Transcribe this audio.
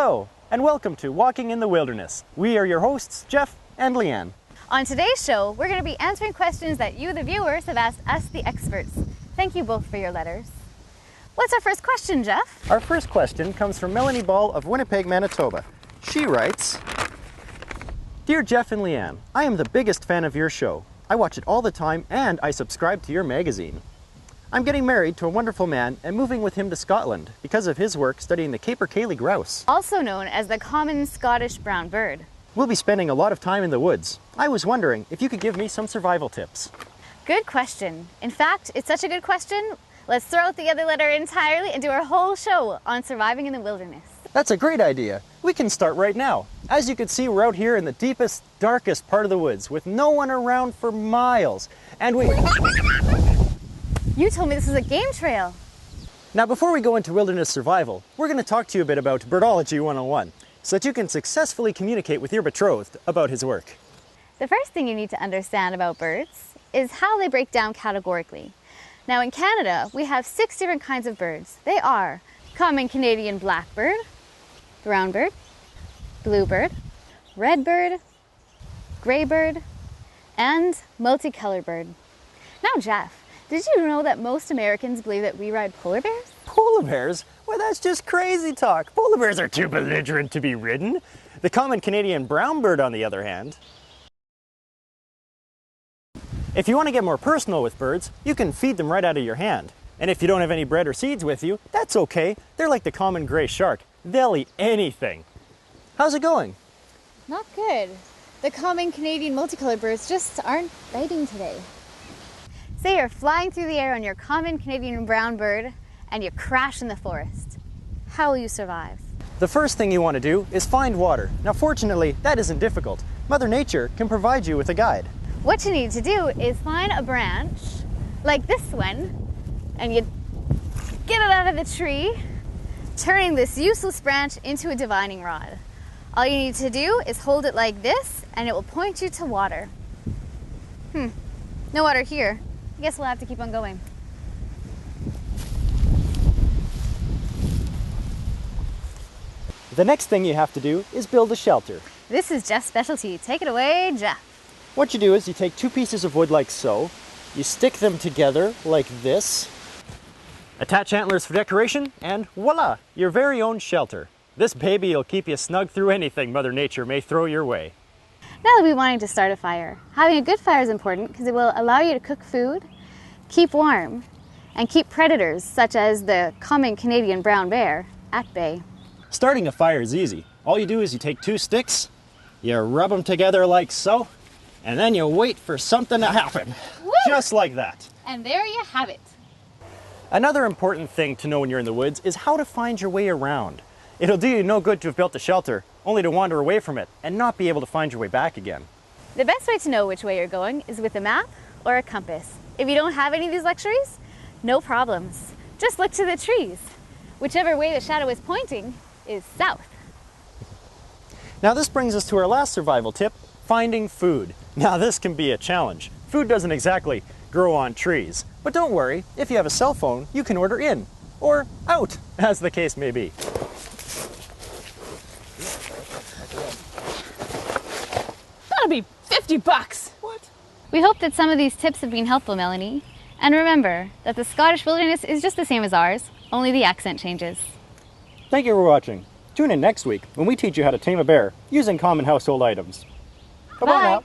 Hello, and welcome to Walking in the Wilderness. We are your hosts, Jeff and Leanne. On today's show, we're going to be answering questions that you, the viewers, have asked us, the experts. Thank you both for your letters. What's our first question, Jeff? Our first question comes from Melanie Ball of Winnipeg, Manitoba. She writes, Dear Jeff and Leanne, I am the biggest fan of your show. I watch it all the time and I subscribe to your magazine. I'm getting married to a wonderful man and moving with him to Scotland because of his work studying the capercaillie grouse, Also known as the common Scottish brown bird. We'll be spending a lot of time in the woods. I was wondering if you could give me some survival tips. Good question. In fact, it's such a good question, let's throw out the other letter entirely and do our whole show on surviving in the wilderness. That's a great idea. We can start right now. As you can see, we're out here in the deepest, darkest part of the woods with no one around for miles. And You told me this was a game trail. Now, before we go into wilderness survival, we're going to talk to you a bit about Birdology 101 so that you can successfully communicate with your betrothed about his work. The first thing you need to understand about birds is how they break down categorically. Now in Canada, we have 6 different kinds of birds. They are common Canadian blackbird, brown bird, bluebird, redbird, graybird, and multicolored bird. Now Jeff, did you know that most Americans believe that we ride polar bears? Polar bears? Well, that's just crazy talk. Polar bears are too belligerent to be ridden. The common Canadian brown bird, on the other hand. If you want to get more personal with birds, you can feed them right out of your hand. And if you don't have any bread or seeds with you, that's okay. They're like the common gray shark. They'll eat anything. How's it going? Not good. The common Canadian multicolored birds just aren't biting today. Say you're flying through the air on your common Canadian brown bird and you crash in the forest. How will you survive? The first thing you want to do is find water. Now fortunately, that isn't difficult. Mother Nature can provide you with a guide. What you need to do is find a branch like this one and you get it out of the tree, turning this useless branch into a divining rod. All you need to do is hold it like this and it will point you to water. No water here. I guess we'll have to keep on going. The next thing you have to do is build a shelter. This is Jeff's specialty. Take it away, Jeff. What you do is you take 2 pieces of wood like so, you stick them together like this, attach antlers for decoration, and voila, your very own shelter. This baby will keep you snug through anything Mother Nature may throw your way. Now that we're wanting to start a fire, having a good fire is important because it will allow you to cook food, keep warm, and keep predators such as the common Canadian brown bear at bay. Starting a fire is easy. All you do is you take 2 sticks, you rub them together like so, and then you wait for something to happen. Woo! Just like that. And there you have it. Another important thing to know when you're in the woods is how to find your way around. It'll do you no good to have built a shelter, only to wander away from it and not be able to find your way back again. The best way to know which way you're going is with a map or a compass. If you don't have any of these luxuries, no problems. Just look to the trees. Whichever way the shadow is pointing is south. Now this brings us to our last survival tip, finding food. Now this can be a challenge. Food doesn't exactly grow on trees. But don't worry, if you have a cell phone, you can order in, or out, as the case may be. That'll be $50. What? We hope that some of these tips have been helpful, Melanie. And remember that the Scottish wilderness is just the same as ours, only the accent changes. Thank you for watching. Tune in next week when we teach you how to tame a bear using common household items. Bye-bye now.